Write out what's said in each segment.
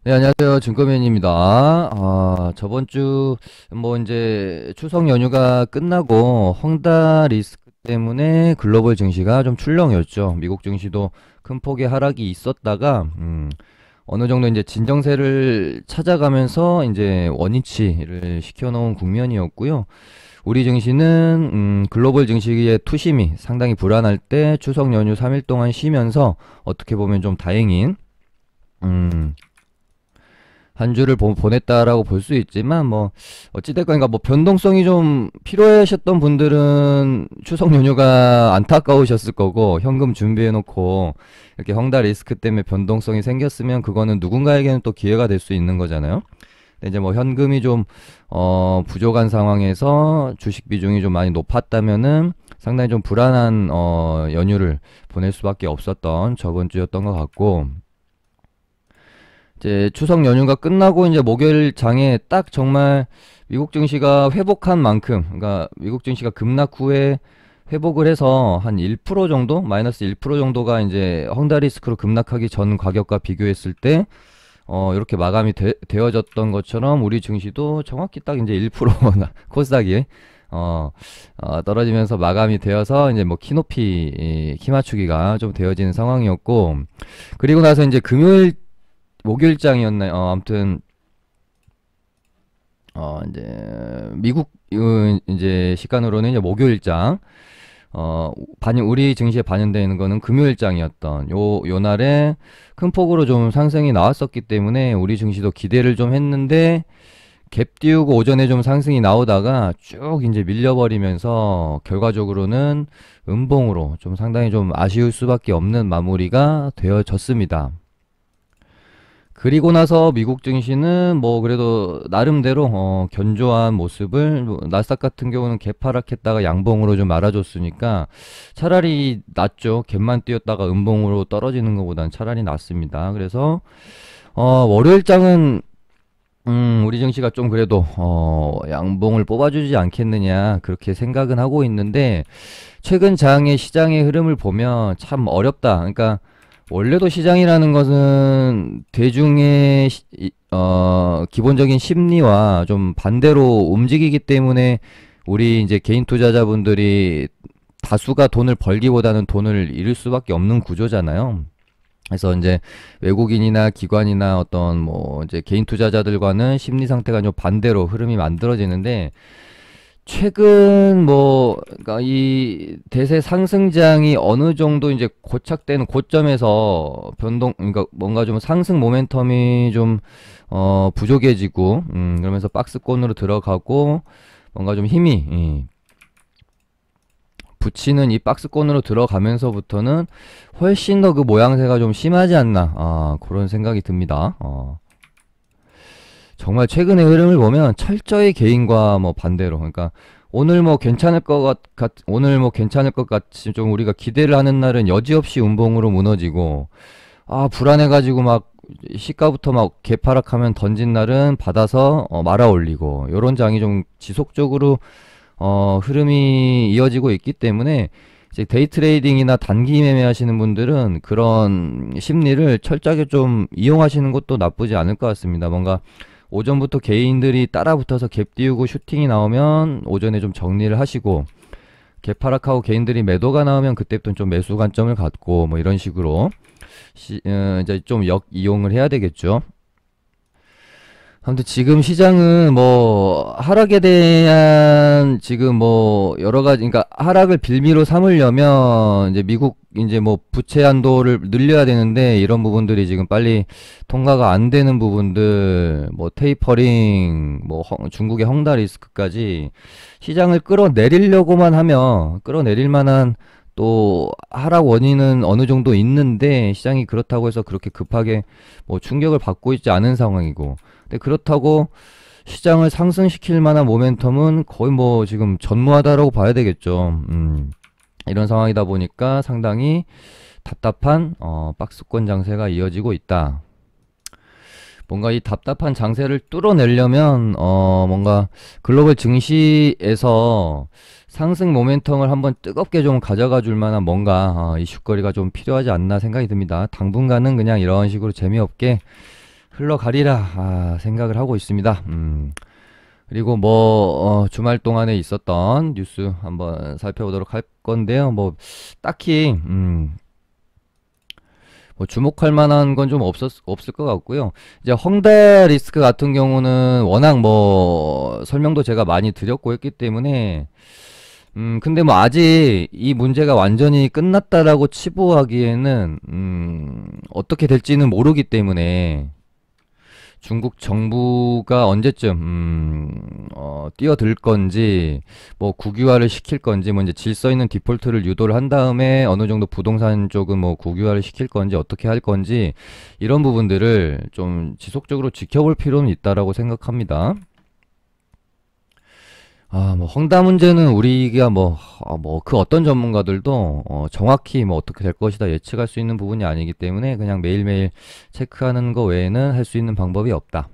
네, 안녕하세요. 증권맨입니다. 저번 주, 이제 추석 연휴가 끝나고 헝다 리스크 때문에 글로벌 증시가 좀 출렁였죠. 미국 증시도 큰 폭의 하락이 있었다가, 어느 정도 이제 진정세를 찾아가면서 이제 원위치를 시켜놓은 국면이었고요. 우리 증시는, 글로벌 증시의 투심이 상당히 불안할 때 추석 연휴 3일 동안 쉬면서 어떻게 보면 좀 다행인, 음, 한 주를 보냈다라고 볼 수 있지만 뭐 어찌됐건 그러니까 뭐 변동성이 좀 필요하셨던 분들은 추석 연휴가 안타까우셨을 거고 현금 준비해 놓고 이렇게 헝다 리스크 때문에 변동성이 생겼으면 그거는 누군가에게는 또 기회가 될 수 있는 거잖아요. 근데 이제 뭐 현금이 좀 부족한 상황에서 주식 비중이 좀 많이 높았다면은 상당히 좀 불안한 연휴를 보낼 수밖에 없었던 저번 주였던 것 같고, 이제 추석 연휴가 끝나고 이제 목요일 장에 딱 정말 미국 증시가 회복한 만큼, 그러니까 미국 증시가 급락 후에 회복을 해서 한 1% 정도, 마이너스 1% 정도가 이제 헝다 리스크로 급락하기 전 가격과 비교했을 때, 이렇게 마감이 되어졌던 것처럼 우리 증시도 정확히 딱 이제 1% 코스닥이 떨어지면서 마감이 되어서 이제 뭐 키높이 키 맞추기가 좀 되어지는 상황이었고, 그리고 나서 이제 목요일장이었나요? 아무튼 이제 미국 이제 시간으로는 이제 목요일장 반영 우리 증시에 반영되어 있는 거는 금요일장이었던 요 날에 큰 폭으로 좀 상승이 나왔었기 때문에 우리 증시도 기대를 좀 했는데 갭 띄우고 오전에 좀 상승이 나오다가 쭉 이제 밀려버리면서 결과적으로는 음봉으로 좀 상당히 좀 아쉬울 수밖에 없는 마무리가 되어졌습니다. 그리고 나서 미국 증시는 뭐 그래도 나름대로 견조한 모습을, 뭐 나스닥 같은 경우는 개파락했다가 양봉으로 좀 말아줬으니까 차라리 낫죠. 갭만 띄었다가 음봉으로 떨어지는 것보단 차라리 낫습니다. 그래서 월요일장은 우리 증시가 좀 그래도 양봉을 뽑아주지 않겠느냐 그렇게 생각은 하고 있는데, 최근 장의 시장의 흐름을 보면 참 어렵다. 그러니까 원래도 시장이라는 것은 대중의 기본적인 심리와 좀 반대로 움직이기 때문에 우리 이제 개인 투자자분들이 다수가 돈을 벌기보다는 돈을 잃을 수밖에 없는 구조잖아요. 그래서 이제 외국인이나 기관이나 어떤 뭐 이제 개인 투자자들과는 심리 상태가 좀 반대로 흐름이 만들어지는데, 최근 뭐 그러니까 이 대세 상승장이 어느 정도 이제 고착되는 고점에서 그러니까 뭔가 좀 상승 모멘텀이 좀 부족해지고, 그러면서 박스권으로 들어가고 뭔가 좀 힘이 붙이는 이 박스권으로 들어가면서부터는 훨씬 더 그 모양새가 좀 심하지 않나, 그런 생각이 듭니다. 정말 최근의 흐름을 보면 철저히 개인과 뭐 반대로, 그러니까 오늘 뭐 괜찮을 것 같이 좀 우리가 기대를 하는 날은 여지없이 운봉으로 무너지고, 불안해가지고 막 시가부터 막 개파락하면 던진 날은 받아서 말아 올리고, 요런 장이 좀 지속적으로 흐름이 이어지고 있기 때문에 이제 데이 트레이딩이나 단기 매매 하시는 분들은 그런 심리를 철저하게 좀 이용하시는 것도 나쁘지 않을 것 같습니다. 뭔가 오전부터 개인들이 따라붙어서 갭 띄우고 슈팅이 나오면 오전에 좀 정리를 하시고, 갭 하락하고 개인들이 매도가 나오면 그때부터 좀 매수 관점을 갖고 뭐 이런 식으로 이제 좀 역이용을 해야 되겠죠. 아무튼 지금 시장은 뭐 하락에 대한 지금 뭐 여러 가지, 그러니까 하락을 빌미로 삼으려면 이제 미국 이제 뭐 부채 한도를 늘려야 되는데 이런 부분들이 지금 빨리 통과가 안 되는 부분들, 뭐 테이퍼링, 뭐 중국의 헝다 리스크까지 시장을 끌어내리려고만 하면 끌어내릴 만한 또 하락 원인은 어느 정도 있는데, 시장이 그렇다고 해서 그렇게 급하게 뭐 충격을 받고 있지 않은 상황이고, 근데 그렇다고 시장을 상승시킬 만한 모멘텀은 거의 뭐 지금 전무하다라고 봐야 되겠죠. 이런 상황이다 보니까 상당히 답답한 박스권 장세가 이어지고 있다. 뭔가 이 답답한 장세를 뚫어내려면 뭔가 글로벌 증시에서 상승 모멘텀을 한번 뜨겁게 좀 가져가 줄 만한 뭔가 이슈거리가 좀 필요하지 않나 생각이 듭니다. 당분간은 그냥 이런 식으로 재미없게 흘러가리라 생각을 하고 있습니다. 그리고 뭐 주말 동안에 있었던 뉴스 한번 살펴보도록 할 건데요. 뭐 딱히 뭐 주목할 만한 건 좀 없을 것 같고요. 이제 헝다 리스크 같은 경우는 워낙 뭐 설명도 제가 많이 드렸고 했기 때문에 근데 뭐 아직 이 문제가 완전히 끝났다라고 치부하기에는 어떻게 될지는 모르기 때문에 중국 정부가 언제쯤 뛰어들 건지 뭐 국유화를 시킬 건지 뭐 이제 질서 있는 디폴트를 유도를 한 다음에 어느 정도 부동산 쪽은 뭐 국유화를 시킬 건지 어떻게 할 건지 이런 부분들을 좀 지속적으로 지켜볼 필요는 있다라고 생각합니다. 뭐 헝다 문제는 우리가 그 어떤 전문가들도 정확히 뭐 어떻게 될 것이다 예측할 수 있는 부분이 아니기 때문에 그냥 매일매일 체크하는 거 외에는 할 수 있는 방법이 없다.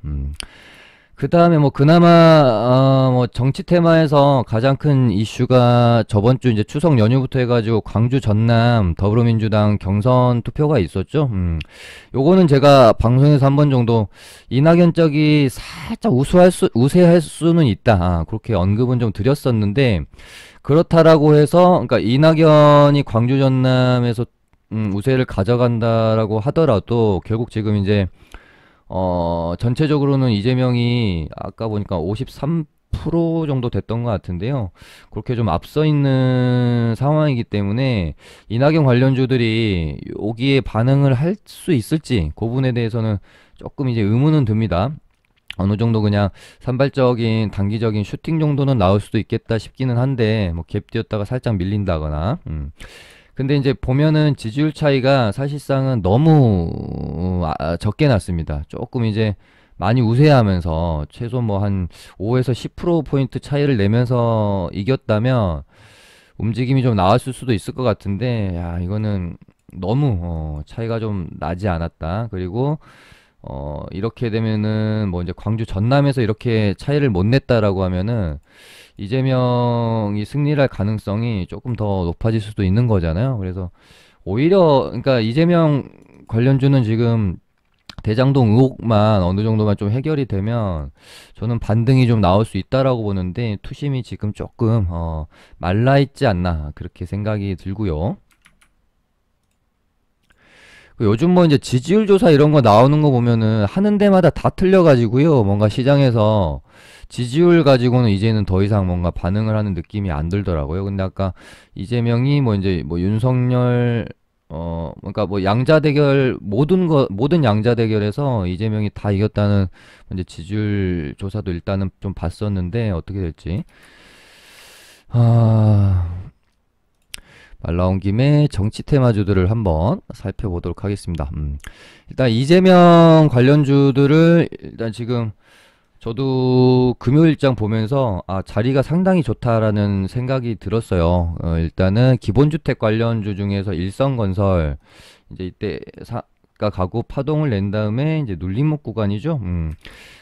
그 다음에 뭐 그나마 뭐 정치 테마에서 가장 큰 이슈가 저번 주 이제 추석 연휴부터 해가지고 광주 전남 더불어민주당 경선 투표가 있었죠. 요거는 제가 방송에서 한 번 정도 이낙연 쪽이 살짝 우세할 수는 있다. 그렇게 언급은 좀 드렸었는데 그렇다라고 해서 그러니까 이낙연이 광주 전남에서 우세를 가져간다라고 하더라도 결국 지금 이제 전체적으로는 이재명이 아까 보니까 53% 정도 됐던 것 같은데요. 그렇게 좀 앞서 있는 상황이기 때문에 이낙연 관련주들이 여기에 반응을 할 수 있을지 그 부분에 대해서는 조금 이제 의문은 듭니다. 어느 정도 그냥 산발적인 단기적인 슈팅 정도는 나올 수도 있겠다 싶기는 한데 뭐 갭 뛰었다가 살짝 밀린다거나 근데 이제 보면은 지지율 차이가 사실상은 너무 적게 났습니다. 조금 이제 많이 우세하면서 최소 뭐 한 5에서 10%포인트 차이를 내면서 이겼다면 움직임이 좀 나왔을 수도 있을 것 같은데 야 이거는 너무 차이가 좀 나지 않았다. 그리고 이렇게 되면은 뭐 이제 광주 전남에서 이렇게 차이를 못 냈다라고 하면은 이재명이 승리할 가능성이 조금 더 높아질 수도 있는 거잖아요. 그래서 오히려 그러니까 이재명 관련주는 지금 대장동 의혹만 어느 정도만 좀 해결이 되면 저는 반등이 좀 나올 수 있다라고 보는데 투심이 지금 조금 말라 있지 않나 그렇게 생각이 들고요. 요즘 뭐 이제 지지율 조사 이런 거 나오는 거 보면은 하는 데마다 다 틀려가지고요. 뭔가 시장에서 지지율 가지고는 이제는 더 이상 뭔가 반응을 하는 느낌이 안 들더라고요. 근데 아까 이재명이 뭐 이제 뭐 윤석열 그러니까 뭐 양자 대결 모든 양자 대결에서 이재명이 다 이겼다는 이제 지지율 조사도 일단은 좀 봤었는데 어떻게 될지 말 나온 김에 정치 테마주들을 한번 살펴보도록 하겠습니다. 일단 이재명 관련주들을 일단 지금 저도 금요일장 보면서 자리가 상당히 좋다라는 생각이 들었어요. 일단은 기본주택 관련주 중에서 일성건설 이제 이때 사가 가고 파동을 낸 다음에 이제 눌림목 구간이죠.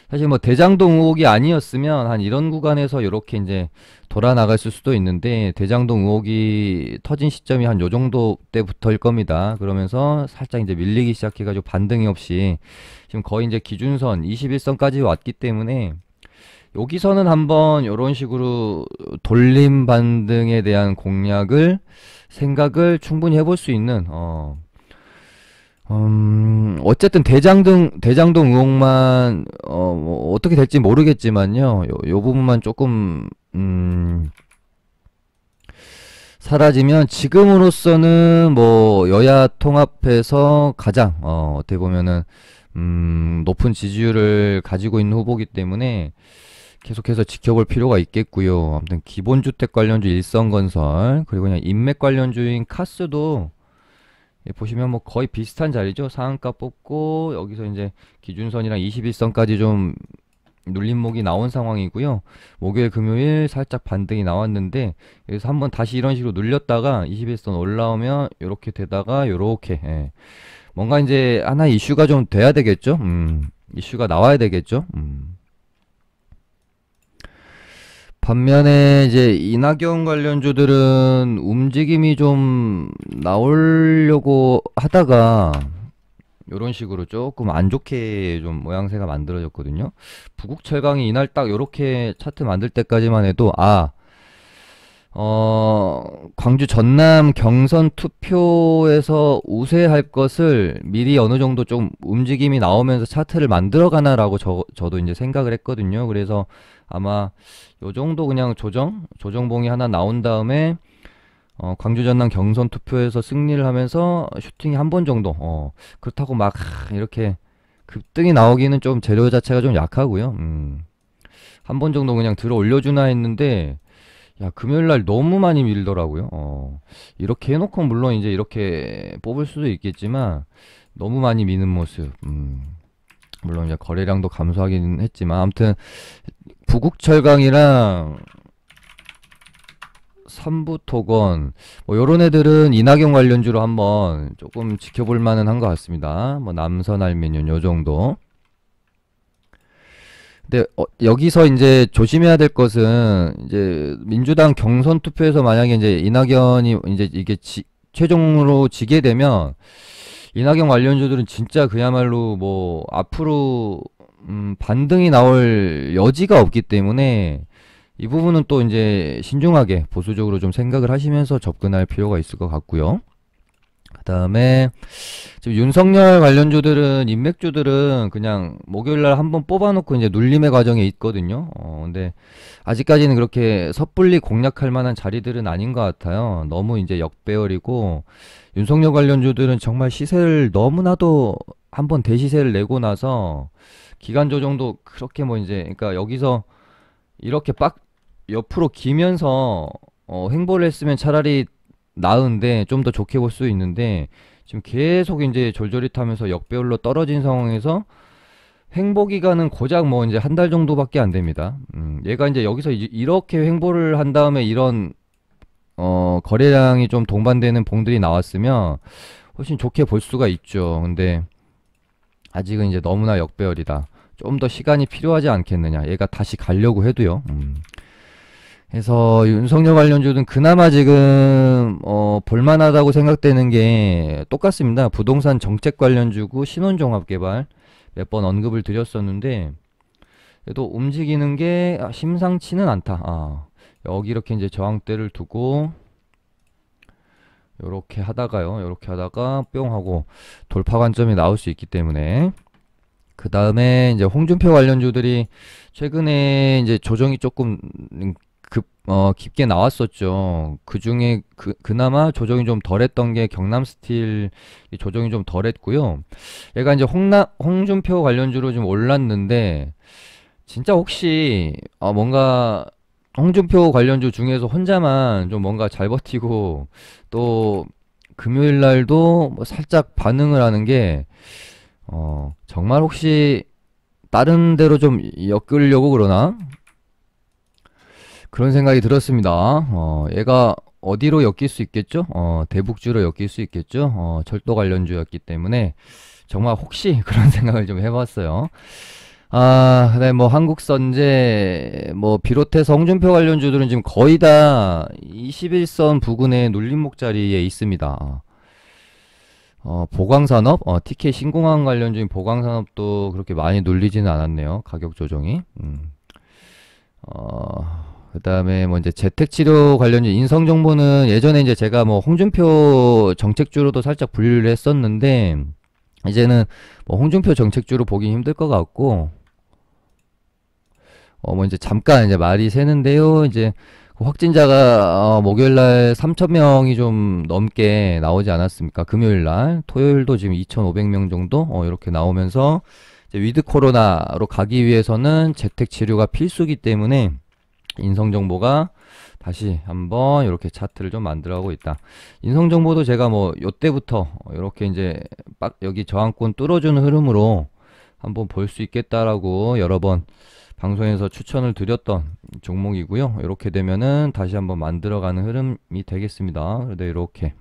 사실 뭐 대장동 의혹이 아니었으면 한 이런 구간에서 이렇게 이제 돌아 나갔을 수도 있는데 대장동 의혹이 터진 시점이 한 요 정도 때부터일 겁니다. 그러면서 살짝 이제 밀리기 시작해가지고 반등이 없이 지금 거의 이제 기준선 21선까지 왔기 때문에 여기서는 한번 이런 식으로 돌림 반등에 대한 생각을 충분히 해볼 수 있는 어쨌든 대장동 의혹만, 뭐 어떻게 될지 모르겠지만요. 요 부분만 조금, 사라지면 지금으로서는 뭐 여야 통합해서 가장, 어떻게 보면은, 높은 지지율을 가지고 있는 후보기 때문에 계속해서 지켜볼 필요가 있겠고요. 아무튼 기본주택 관련주 일성건설, 그리고 그냥 인맥 관련주인 카스도 보시면 뭐 거의 비슷한 자리죠. 상한가 뽑고 여기서 이제 기준선이랑 21선까지 좀 눌림목이 나온 상황이고요. 목요일 금요일 살짝 반등이 나왔는데 여기서 한번 다시 이런 식으로 눌렸다가 21선 올라오면 요렇게 되다가 요렇게 뭔가 이제 하나 이슈가 좀 돼야 되겠죠. 이슈가 나와야 되겠죠. 반면에 이제 이낙연 관련주들은 움직임이 좀 나오려고 하다가 요런 식으로 조금 안 좋게 좀 모양새가 만들어졌거든요. 부국철강이 이날 딱 요렇게 차트 만들 때까지만 해도 광주 전남 경선 투표에서 우세할 것을 미리 어느 정도 좀 움직임이 나오면서 차트를 만들어 가나라고 저도 이제 생각을 했거든요. 그래서 아마 요 정도 그냥 조정봉이 하나 나온 다음에 광주 전남 경선 투표에서 승리를 하면서 슈팅이 한 번 정도, 그렇다고 막 이렇게 급등이 나오기는 좀 재료 자체가 좀 약하고요. 한 번 정도 그냥 들어 올려주나 했는데, 야, 금요일날 너무 많이 밀더라고요. 이렇게 해놓고 물론 이제 이렇게 뽑을 수도 있겠지만, 너무 많이 미는 모습. 물론 이제 거래량도 감소하긴 했지만, 아무튼, 부국철강이랑 삼부토건, 뭐, 요런 애들은 이낙연 관련주로 한번 조금 지켜볼 만은 한 것 같습니다. 뭐, 남선알미늄, 요 정도. 근데 여기서 이제 조심해야 될 것은 이제 민주당 경선 투표에서 만약에 이제 이낙연이 이제 이게 최종으로 지게 되면 이낙연 관련주들은 진짜 그야말로 뭐 앞으로 반등이 나올 여지가 없기 때문에 이 부분은 또 이제 신중하게 보수적으로 좀 생각을 하시면서 접근할 필요가 있을 것 같고요. 그다음에 지금 윤석열 관련주들은 인맥주들은 그냥 목요일날 한번 뽑아놓고 이제 눌림의 과정에 있거든요. 근데 아직까지는 그렇게 섣불리 공략할 만한 자리들은 아닌 것 같아요. 너무 이제 역배열이고 윤석열 관련주들은 정말 시세를 너무나도 한번 대시세를 내고 나서 기간 조정도 그렇게 뭐 이제 그러니까 여기서 이렇게 빡 옆으로 기면서 횡보를 했으면 차라리 나은데 좀 더 좋게 볼 수 있는데 지금 계속 이제 졸졸릿하면서 역배열로 떨어진 상황에서 횡보 기간은 고작 뭐 이제 한 달 정도밖에 안 됩니다. 얘가 이제 여기서 이렇게 횡보를 한 다음에 이런 거래량이 좀 동반되는 봉들이 나왔으면 훨씬 좋게 볼 수가 있죠. 근데 아직은 이제 너무나 역배열이다. 좀 더 시간이 필요하지 않겠느냐. 얘가 다시 가려고 해도요. 그래서 윤석열 관련주는 그나마 지금 볼만하다고 생각되는 게 똑같습니다. 부동산 정책 관련주고 신혼종합개발 몇 번 언급을 드렸었는데 그래도 움직이는 게 심상치는 않다. 여기 이렇게 이제 저항대를 두고 요렇게 하다가요. 요렇게 하다가 뿅 하고 돌파 관점이 나올 수 있기 때문에 그 다음에 이제 홍준표 관련주들이 최근에 이제 조정이 조금 깊게 나왔었죠. 그 중에 그나마 조정이 좀 덜했던 게 경남 스틸 조정이 좀 덜했고요. 얘가 이제 홍준표 관련주로 좀 올랐는데 진짜 혹시 뭔가 홍준표 관련주 중에서 혼자만 좀 뭔가 잘 버티고 또 금요일 날도 뭐 살짝 반응을 하는 게 정말 혹시 다른 데로 좀 엮으려고 그러나? 그런 생각이 들었습니다. 얘가 어디로 엮일 수 있겠죠? 대북주로 엮일 수 있겠죠? 철도 관련주였기 때문에 정말 혹시 그런 생각을 좀 해봤어요. 그다음에 뭐 한국선제 뭐 비롯해서 홍준표 관련주들은 지금 거의 다 21선 부근의 눌림목 자리에 있습니다. 보강산업, TK 신공항 관련주인 보강산업도 그렇게 많이 눌리지는 않았네요. 가격 조정이. 그 다음에 뭐 이제 재택치료 관련주 인성정보는 예전에 이제 제가 뭐 홍준표 정책주로도 살짝 분류를 했었는데 이제는 뭐 홍준표 정책주로 보기 힘들 것 같고 뭐 이제 잠깐 이제 말이 새는데요. 이제 확진자가 목요일날 3,000명이 좀 넘게 나오지 않았습니까? 금요일날, 토요일도 지금 2,500명 정도 이렇게 나오면서 이제 위드 코로나로 가기 위해서는 재택 치료가 필수기 때문에 인성정보가 다시 한번 이렇게 차트를 좀 만들어가고 있다. 인성정보도 제가 뭐 요때부터 이렇게 이제 여기 저항권 뚫어주는 흐름으로 한번 볼 수 있겠다라고 여러 번 방송에서 추천을 드렸던 종목이고요. 이렇게 되면은 다시 한번 만들어가는 흐름이 되겠습니다. 그래도 이렇게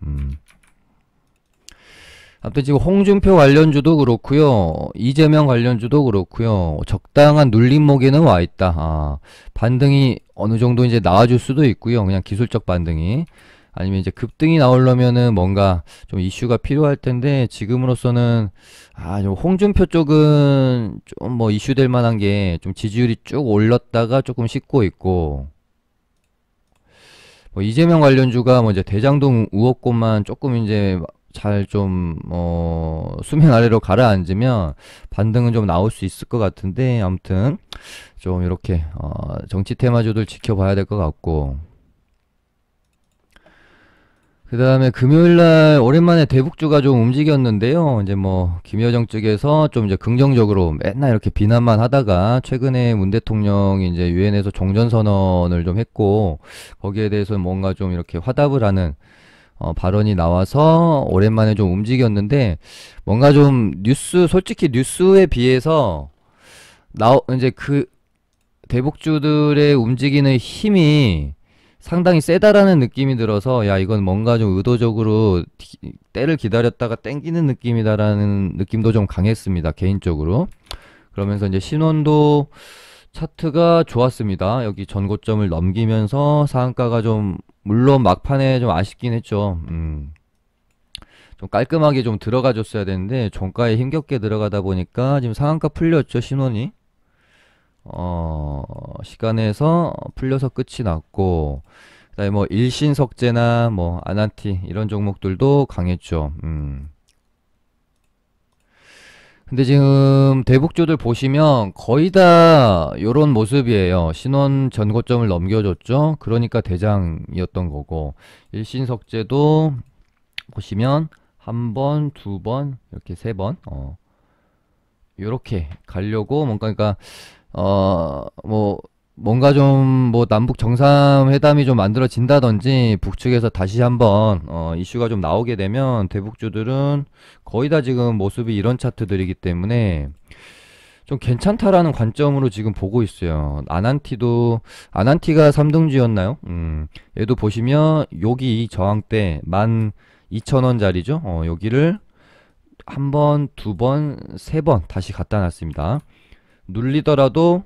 아무튼 지금 홍준표 관련주도 그렇고요. 이재명 관련주도 그렇고요. 적당한 눌림목에는 와 있다. 반등이 어느 정도 이제 나와줄 수도 있고요. 그냥 기술적 반등이. 아니면 이제 급등이 나오려면은 뭔가 좀 이슈가 필요할 텐데 지금으로서는 좀 홍준표 쪽은 좀 뭐 이슈될 만한 게 좀 지지율이 쭉 올랐다가 조금 식고 있고 뭐 이재명 관련주가 뭐 이제 대장동 의혹권만 조금 이제 잘 좀 수면 아래로 가라앉으면 반등은 좀 나올 수 있을 것 같은데 아무튼 좀 이렇게 정치 테마주들 지켜봐야 될 것 같고 그 다음에 금요일날 오랜만에 대북주가 좀 움직였는데요. 이제 뭐 김여정 측에서 좀 이제 긍정적으로 맨날 이렇게 비난만 하다가 최근에 문 대통령이 이제 유엔에서 종전선언을 좀 했고 거기에 대해서 뭔가 좀 이렇게 화답을 하는 발언이 나와서 오랜만에 좀 움직였는데 뭔가 좀 솔직히 뉴스에 비해서 이제 그 대북주들의 움직이는 힘이 상당히 세다라는 느낌이 들어서 야 이건 뭔가 좀 의도적으로 때를 기다렸다가 땡기는 느낌이다라는 느낌도 좀 강했습니다 개인적으로. 그러면서 이제 신원도 차트가 좋았습니다. 여기 전고점을 넘기면서 상한가가 좀 물론 막판에 좀 아쉽긴 했죠. 좀 깔끔하게 좀 들어가 줬어야 되는데 종가에 힘겹게 들어가다 보니까 지금 상한가 풀렸죠 신원이. 시간에서 풀려서 끝이 났고 그다음에 뭐 일신석재나 뭐 아난티 이런 종목들도 강했죠. 근데 지금 대북주들 보시면 거의 다 요런 모습이에요. 신원 전고점을 넘겨줬죠. 그러니까 대장이었던 거고 일신석재도 보시면 한 번, 두 번, 이렇게 세 번, 요렇게 가려고 뭔가 그러니까 뭐 뭔가 좀 뭐 남북 정상회담이 좀 만들어진다든지 북측에서 다시 한번 이슈가 좀 나오게 되면 대북주들은 거의 다 지금 모습이 이런 차트들이기 때문에 좀 괜찮다라는 관점으로 지금 보고 있어요. 아난티가 3등주였나요? 얘도 보시면 여기 저항대 12,000원짜리죠. 여기를 한 번, 두 번, 세 번 다시 갖다 놨습니다. 눌리더라도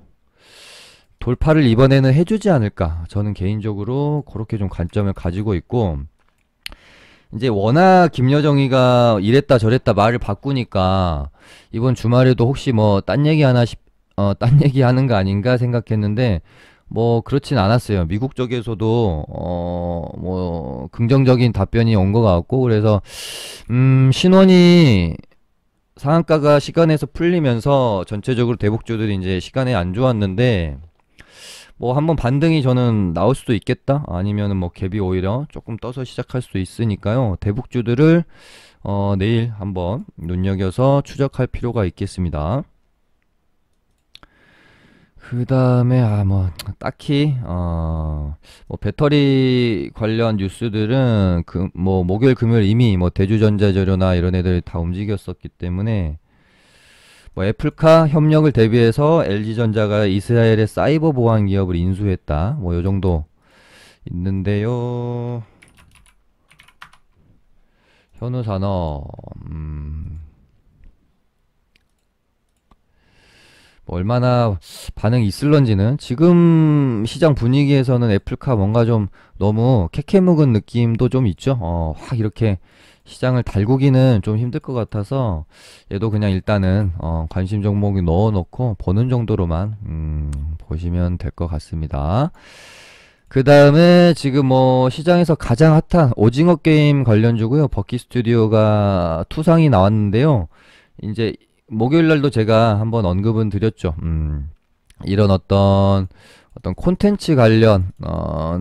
돌파를 이번에는 해주지 않을까 저는 개인적으로 그렇게 좀 관점을 가지고 있고 이제 워낙 김여정이가 이랬다 저랬다 말을 바꾸니까 이번 주말에도 혹시 뭐 딴 얘기 딴 얘기 하는 거 아닌가 생각했는데 뭐 그렇진 않았어요. 미국 쪽에서도 뭐 긍정적인 답변이 온 것 같고 그래서 신원이 상한가가 시간에서 풀리면서 전체적으로 대북주들이 이제 시간에 안 좋았는데 뭐 한번 반등이 저는 나올 수도 있겠다 아니면은 뭐 갭이 오히려 조금 떠서 시작할 수도 있으니까요. 대북주들을 내일 한번 눈여겨서 추적할 필요가 있겠습니다. 그 다음에 뭐 딱히 뭐 배터리 관련 뉴스들은 뭐 목요일 금요일 이미 뭐 대주전자재료나 이런 애들 다 움직였었기 때문에 뭐 애플카 협력을 대비해서 LG전자가 이스라엘의 사이버 보안 기업을 인수했다 뭐 요정도 있는데요. 현우산업 뭐 얼마나 반응이 있을런지는 지금 시장 분위기에서는 애플카 뭔가 좀 너무 캐캐묵은 느낌도 좀 있죠. 확 이렇게 시장을 달구기는 좀 힘들 것 같아서 얘도 그냥 일단은 관심 종목에 넣어놓고 보는 정도로만 보시면 될 것 같습니다. 그 다음에 지금 뭐 시장에서 가장 핫한 오징어 게임 관련주고요. 버키 스튜디오가 투상이 나왔는데요. 이제 목요일 날도 제가 한번 언급은 드렸죠. 이런 어떤 콘텐츠 관련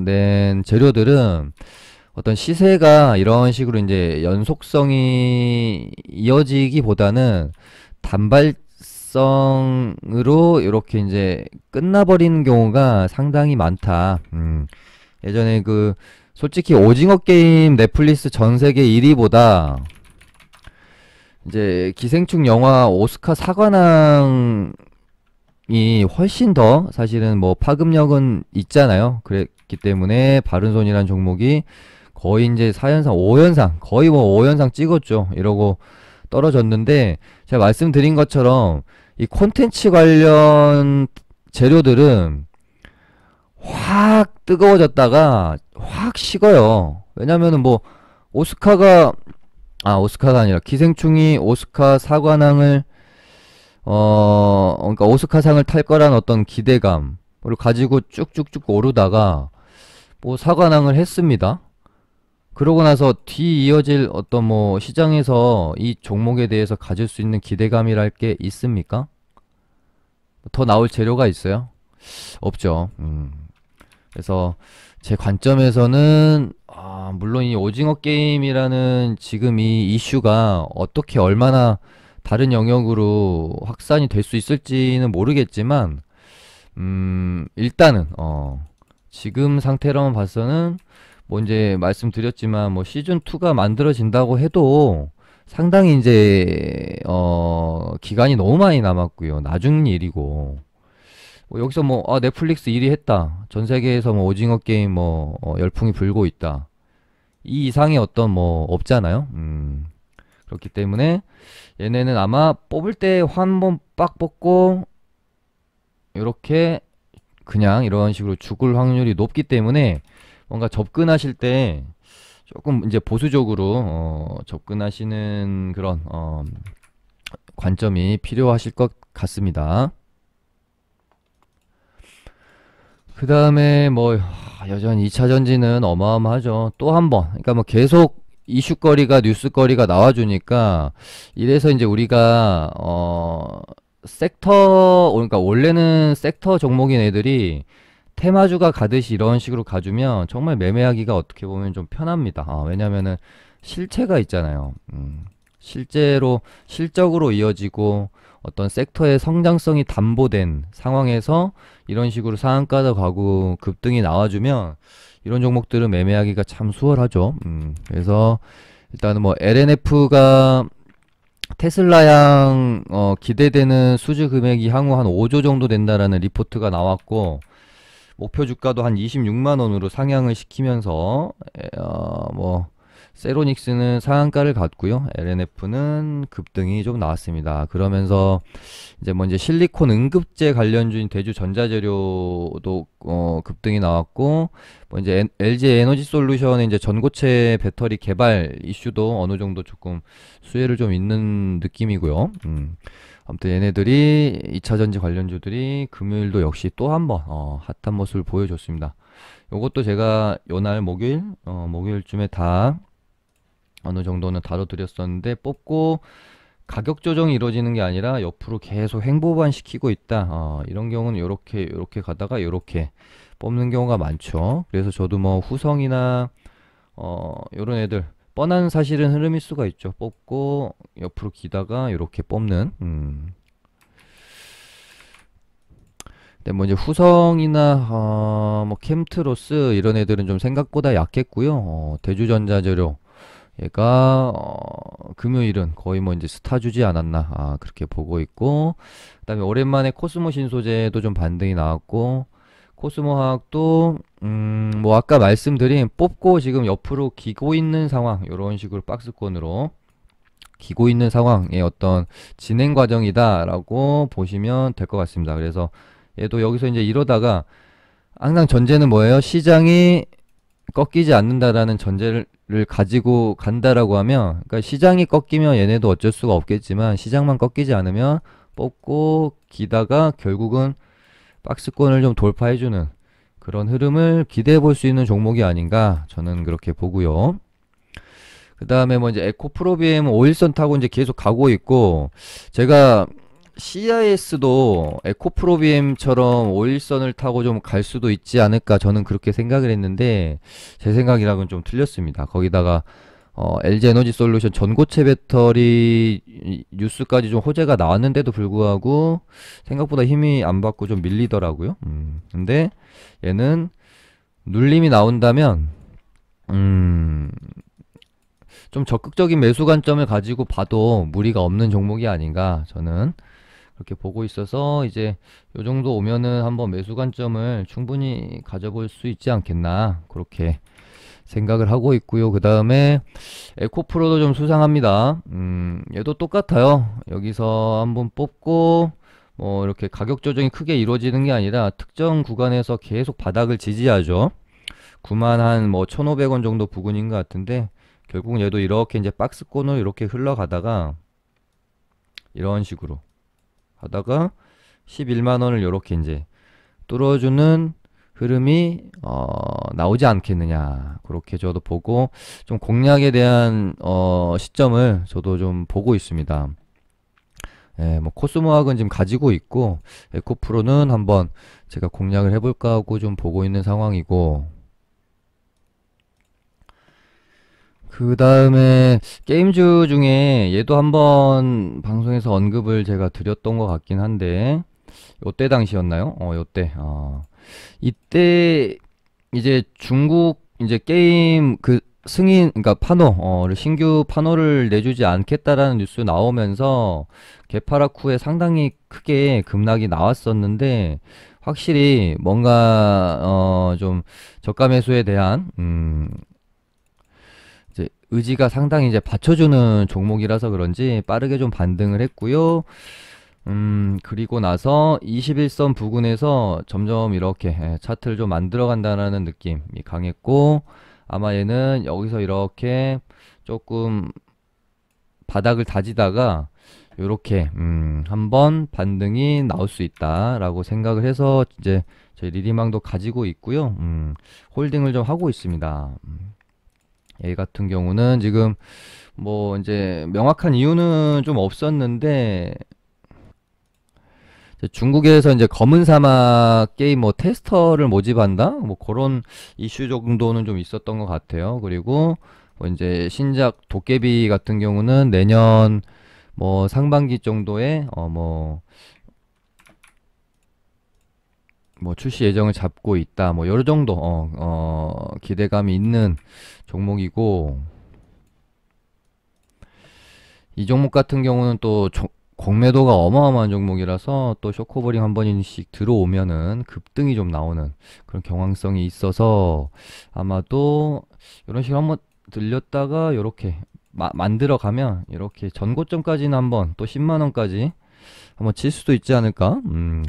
된 재료들은 어떤 시세가 이런 식으로 이제 연속성이 이어지기보다는 단발성으로 이렇게 이제 끝나버리는 경우가 상당히 많다. 예전에 솔직히 오징어 게임 넷플릭스 전 세계 1위보다 이제 기생충 영화 오스카 사관왕이 훨씬 더 사실은 뭐 파급력은 있잖아요. 그랬기 때문에 바른손이란 종목이 거의 이제 4연상, 5연상, 거의 뭐 5연상 찍었죠. 이러고 떨어졌는데 제가 말씀드린 것처럼 이 콘텐츠 관련 재료들은 확 뜨거워졌다가 확 식어요. 왜냐면은 뭐 오스카가 오스카가 아니라 기생충이 오스카 사관왕을 그러니까 오스카상을 탈 거란 어떤 기대감을 가지고 쭉쭉쭉 오르다가 뭐 사관왕을 했습니다. 그러고 나서 뒤 이어질 어떤 뭐 시장에서 이 종목에 대해서 가질 수 있는 기대감이랄 게 있습니까? 더 나올 재료가 있어요? 없죠. 그래서 제 관점에서는 물론 이 오징어 게임이라는 지금 이 이슈가 어떻게 얼마나 다른 영역으로 확산이 될 수 있을지는 모르겠지만 일단은 지금 상태로만 봐서는 뭐 이제 말씀드렸지만 뭐 시즌 2가 만들어진다고 해도 상당히 이제 기간이 너무 많이 남았고요. 나중 일이고 뭐 여기서 뭐 넷플릭스 1위 했다. 전 세계에서 뭐 오징어 게임 뭐 열풍이 불고 있다. 이 이상의 어떤 뭐 없잖아요. 그렇기 때문에 얘네는 아마 뽑을 때 한 번 빡 뽑고 이렇게 그냥 이런 식으로 죽을 확률이 높기 때문에 뭔가 접근하실 때 조금 이제 보수적으로 접근하시는 그런 관점이 필요하실 것 같습니다. 그 다음에 뭐 여전히 2차 전지는 어마어마하죠. 또 한 번, 그러니까 뭐 계속 이슈거리가 뉴스거리가 나와주니까 이래서 이제 우리가 섹터, 그러니까 원래는 섹터 종목인 애들이 테마주가 가듯이 이런 식으로 가주면 정말 매매하기가 어떻게 보면 좀 편합니다. 왜냐면은 실체가 있잖아요. 실제로 실적으로 이어지고 어떤 섹터의 성장성이 담보된 상황에서 이런 식으로 상한가도 가고 급등이 나와주면 이런 종목들은 매매하기가 참 수월하죠. 그래서 일단은 뭐 LNF가 테슬라양 기대되는 수주 금액이 향후 한 5조 정도 된다라는 리포트가 나왔고 목표 주가도 한 26만 원으로 상향을 시키면서 뭐 세로닉스는 상한가를 갔고요. LNF는 급등이 좀 나왔습니다. 그러면서 이제 실리콘 응급제 관련주인 대주 전자재료도 급등이 나왔고 뭐 이제 LG 에너지 솔루션의 이제 전고체 배터리 개발 이슈도 어느 정도 조금 수혜를 좀 있는 느낌이고요. 아무튼 얘네들이 2차 전지 관련주들이 금요일도 역시 또 한번 핫한 모습을 보여줬습니다. 요것도 제가 요날 목요일쯤에 다 어느 정도는 다뤄드렸었는데 뽑고 가격 조정이 이루어지는 게 아니라 옆으로 계속 횡보반 시키고 있다. 이런 경우는 요렇게 가다가 요렇게 뽑는 경우가 많죠. 그래서 저도 뭐 후성이나 요런 애들 뻔한 사실은 흐름일 수가 있죠. 뽑고 옆으로 기다가 이렇게 뽑는. 근데 뭐 이제 후성이나 뭐 캠트로스 이런 애들은 좀 생각보다 약했고요. 대주전자재료 얘가 금요일은 거의 뭐 이제 스타 주지 않았나 그렇게 보고 있고, 그다음에 오랜만에 코스모 신소재도 좀 반등이 나왔고, 코스모 화학도 뭐 아까 말씀드린 뽑고 지금 옆으로 기고 있는 상황, 이런 식으로 박스권으로 기고 있는 상황의 어떤 진행 과정이다라고 보시면 될 것 같습니다. 그래서 얘도 여기서 이제 이러다가 항상 전제는 뭐예요? 시장이 꺾이지 않는다라는 전제를 가지고 간다라고 하면, 그러니까 시장이 꺾이면 얘네도 어쩔 수가 없겠지만 시장만 꺾이지 않으면 뽑고 기다가 결국은 박스권을 좀 돌파해주는 그런 흐름을 기대해 볼 수 있는 종목이 아닌가 저는 그렇게 보고요. 그 다음에 뭐 이제 에코프로비엠 5일선 타고 이제 계속 가고 있고, 제가 CIS도 에코프로비엠처럼 5일선을 타고 좀 갈 수도 있지 않을까 저는 그렇게 생각을 했는데 제 생각이랑은 좀 틀렸습니다. 거기다가 LG 에너지 솔루션 전고체 배터리 뉴스까지 좀 호재가 나왔는데도 불구하고 생각보다 힘이 안 받고 좀 밀리더라고요. 근데 얘는 눌림이 나온다면 좀 적극적인 매수 관점을 가지고 봐도 무리가 없는 종목이 아닌가 저는 그렇게 보고 있어서, 이제 요 정도 오면은 한번 매수 관점을 충분히 가져볼 수 있지 않겠나 그렇게 생각을 하고 있고요. 그 다음에 에코프로도 좀 수상합니다. 얘도 똑같아요. 여기서 한번 뽑고 뭐 이렇게 가격 조정이 크게 이루어지는 게 아니라 특정 구간에서 계속 바닥을 지지하죠. 9만 한 뭐 1,500원 정도 부근인 것 같은데 결국은 얘도 이렇게 이제 박스권으로 이렇게 흘러가다가 이런 식으로 하다가 11만 원을 이렇게 이제 뚫어주는 흐름이 나오지 않겠느냐 그렇게 저도 보고 좀 공략에 대한 시점을 저도 좀 보고 있습니다. 예, 뭐 코스모학은 지금 가지고 있고 에코프로는 한번 제가 공략을 해볼까 하고 좀 보고 있는 상황이고 그 다음에 게임주 중에 얘도 한번 방송에서 언급을 제가 드렸던 것 같긴 한데 요때 당시였나요? 요때 이때 이제 중국 이제 게임 그 승인 그러니까 파노를 신규 파노를 내주지 않겠다라는 뉴스 나오면서 개파락 후에 상당히 크게 급락이 나왔었는데 확실히 뭔가 좀 저가 매수에 대한 이제 의지가 상당히 이제 받쳐주는 종목이라서 그런지 빠르게 좀 반등을 했고요. 그리고 나서 21선 부근에서 점점 이렇게 차트를 좀 만들어 간다는 느낌이 강했고 아마 얘는 여기서 이렇게 조금 바닥을 다지다가 요렇게 한번 반등이 나올 수 있다라고 생각을 해서 이제 저희 리디망도 가지고 있고요. 홀딩을 좀 하고 있습니다. 얘 같은 경우는 지금 뭐 이제 명확한 이유는 좀 없었는데 중국에서 이제 검은 사막 게임 뭐 테스터를 모집한다? 뭐 그런 이슈 정도는 좀 있었던 것 같아요. 그리고 뭐 이제 신작 도깨비 같은 경우는 내년 뭐 상반기 정도에 뭐 출시 예정을 잡고 있다. 뭐 여러 정도 기대감이 있는 종목이고 이 종목 같은 경우는 또 공매도가 어마어마한 종목이라서 또 쇼커버링 한 번씩 들어오면은 급등이 좀 나오는 그런 경향성이 있어서 아마도 이런 식으로 한번 들렸다가 이렇게 만들어 가면 이렇게 전고점까지는 한번 또 10만원까지 한번 칠 수도 있지 않을까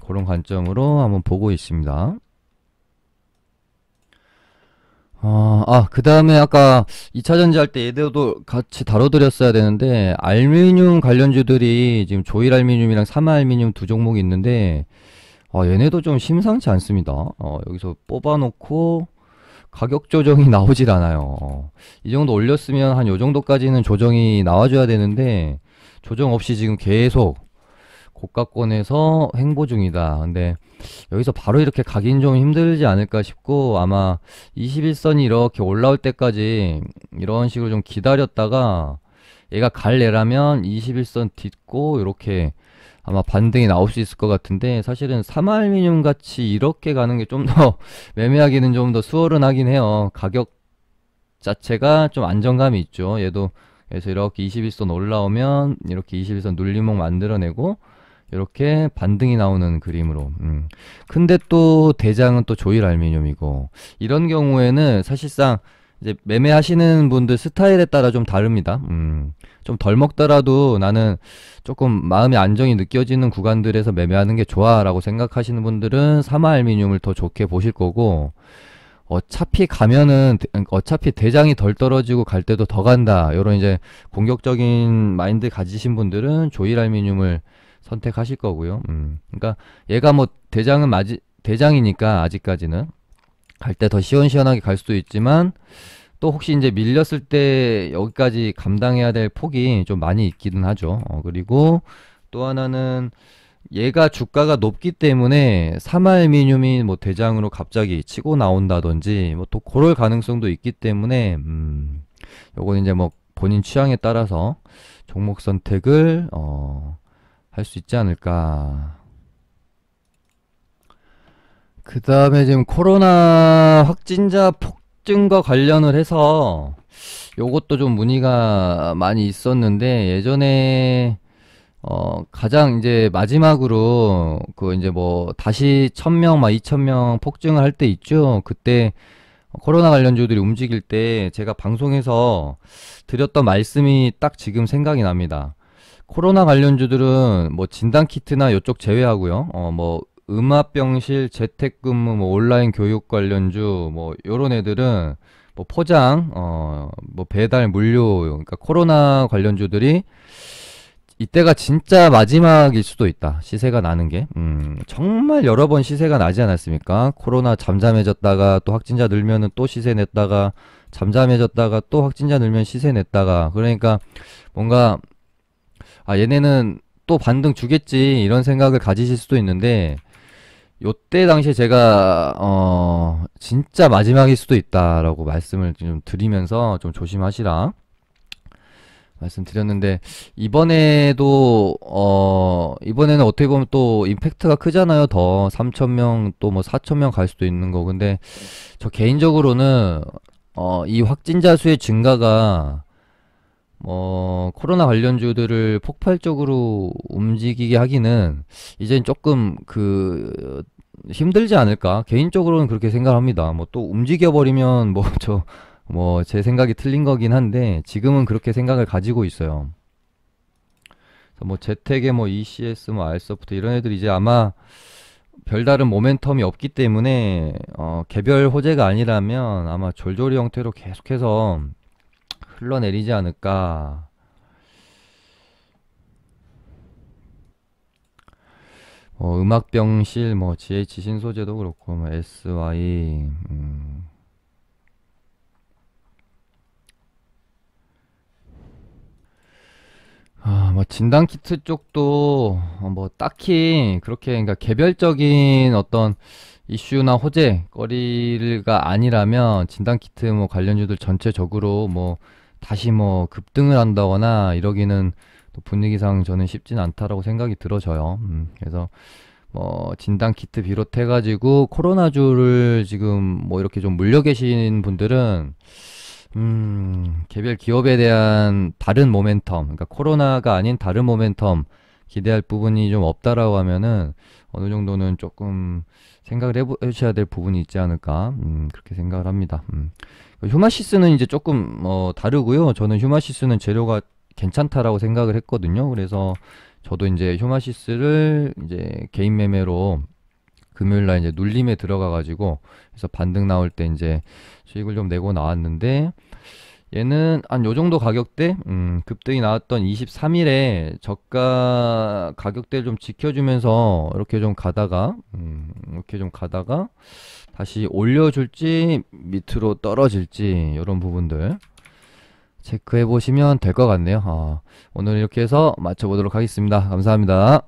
그런 관점으로 한번 보고 있습니다. 그 다음에 아까 2차전지 할 때 얘들도 같이 다뤄드렸어야 되는데, 알루미늄 관련주들이 지금 조일알루미늄이랑 삼화알루미늄 두 종목이 있는데, 얘네도 좀 심상치 않습니다. 여기서 뽑아놓고 가격 조정이 나오질 않아요. 이 정도 올렸으면 한 요 정도까지는 조정이 나와줘야 되는데, 조정 없이 지금 계속 고가권에서 횡보 중이다. 근데 여기서 바로 이렇게 가긴 좀 힘들지 않을까 싶고 아마 21선이 이렇게 올라올 때까지 이런 식으로 좀 기다렸다가 얘가 갈래라면 21선 딛고 이렇게 아마 반등이 나올 수 있을 것 같은데 사실은 삼알미늄 같이 이렇게 가는 게 좀 더 매매하기는 좀 더 수월은 해요. 가격 자체가 좀 안정감이 있죠. 얘도 그래서 이렇게 21선 올라오면 이렇게 21선 눌림목 만들어내고 이렇게 반등이 나오는 그림으로 근데 또 대장은 또 조일알루미늄이고 이런 경우에는 사실상 이제 매매하시는 분들 스타일에 따라 좀 다릅니다. 좀 덜 먹더라도 나는 조금 마음의 안정이 느껴지는 구간들에서 매매하는 게 좋아 라고 생각하시는 분들은 삼화알루미늄을 더 좋게 보실 거고 어차피 가면은 어차피 대장이 덜 떨어지고 갈 때도 더 간다 요런 이제 공격적인 마인드 가지신 분들은 조일알루미늄을 선택하실 거고요. 그러니까 얘가 뭐 대장이니까 아직까지는 갈 때 더 시원시원하게 갈 수도 있지만 또 혹시 이제 밀렸을 때 여기까지 감당해야 될 폭이 좀 많이 있기는 하죠. 그리고 또 하나는 얘가 주가가 높기 때문에 삼알루미늄이 뭐 대장으로 갑자기 치고 나온다든지 뭐 또 그럴 가능성도 있기 때문에 요건 이제 뭐 본인 취향에 따라서 종목 선택을 할 수 있지 않을까. 그 다음에 지금 코로나 확진자 폭증과 관련을 해서 요것도 좀 문의가 많이 있었는데 예전에 가장 이제 마지막으로 그 이제 뭐 다시 1000명 막 2000명 폭증을 할 때 있죠. 그때 코로나 관련주들이 움직일 때 제가 방송에서 드렸던 말씀이 딱 지금 생각이 납니다. 코로나 관련주들은 뭐 진단키트나 이쪽 제외하고요. 뭐 음압병실, 재택근무, 뭐 온라인 교육 관련주, 뭐 요런 애들은 뭐 포장, 뭐 배달 물류, 그러니까 코로나 관련주들이 이때가 진짜 마지막일 수도 있다. 시세가 나는 게. 정말 여러 번 시세가 나지 않았습니까? 코로나 잠잠해졌다가 또 확진자 늘면은 또 시세 냈다가 잠잠해졌다가 또 확진자 늘면 시세 냈다가 그러니까 뭔가 아 얘네는 또 반등 주겠지 이런 생각을 가지실 수도 있는데 요때 당시에 제가 진짜 마지막일 수도 있다라고 말씀을 좀 드리면서 좀 조심하시라 말씀드렸는데 이번에도 이번에는 어떻게 보면 또 임팩트가 크잖아요. 더 3,000명 또 뭐 4,000명 갈 수도 있는 거. 근데 저 개인적으로는 이 확진자 수의 증가가 코로나 관련주들을 폭발적으로 움직이게 하기는 이젠 조금 힘들지 않을까? 개인적으로는 그렇게 생각합니다. 뭐 또 움직여버리면 제 생각이 틀린 거긴 한데 지금은 그렇게 생각을 가지고 있어요. 그래서 뭐 재택에 뭐 ECS, 뭐 알소프트 이런 애들 이제 아마 별다른 모멘텀이 없기 때문에 개별 호재가 아니라면 아마 졸졸이 형태로 계속해서 흘러내리지 않을까. 음악병실, 뭐 GH 신소재도 그렇고, 뭐 SY, 뭐 진단키트 쪽도 뭐 딱히 그렇게 그러니까 개별적인 어떤 이슈나 호재거리가 아니라면 진단키트 뭐 관련주들 전체적으로 뭐 다시 뭐 급등을 한다거나 이러기는 또 분위기상 저는 쉽진 않다라고 생각이 들어져요. 그래서 뭐 진단키트 비롯해가지고 코로나주를 지금 뭐 이렇게 좀 물려 계신 분들은 개별 기업에 대한 다른 모멘텀, 그러니까 코로나가 아닌 다른 모멘텀 기대할 부분이 좀 없다라고 하면은 어느 정도는 조금 생각을 해주셔야 될 부분이 있지 않을까, 그렇게 생각을 합니다. 휴마시스는 이제 조금 다르고요. 저는 휴마시스는 재료가 괜찮다라고 생각을 했거든요. 그래서 저도 이제 휴마시스를 이제 개인 매매로 금요일날 이제 눌림에 들어가가지고 그래서 반등 나올 때 이제 수익을 좀 내고 나왔는데 얘는 한 요 정도 가격대 급등이 나왔던 23일에 저가 가격대를 좀 지켜주면서 이렇게 좀 가다가 다시 올려줄지 밑으로 떨어질지 이런 부분들 체크해 보시면 될 것 같네요. 오늘 이렇게 해서 마쳐보도록 하겠습니다. 감사합니다.